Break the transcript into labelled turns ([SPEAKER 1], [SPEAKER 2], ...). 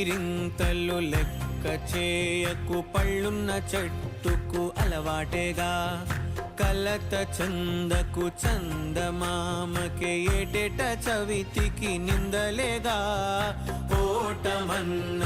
[SPEAKER 1] కేరింతలు లెక్క చేయకు, పళ్ళున్న చెట్టుకు అలవాటేగా. కలత చందకు చందమామకే ఏటేట చవితికి నిందలేగా. ఓటమన్న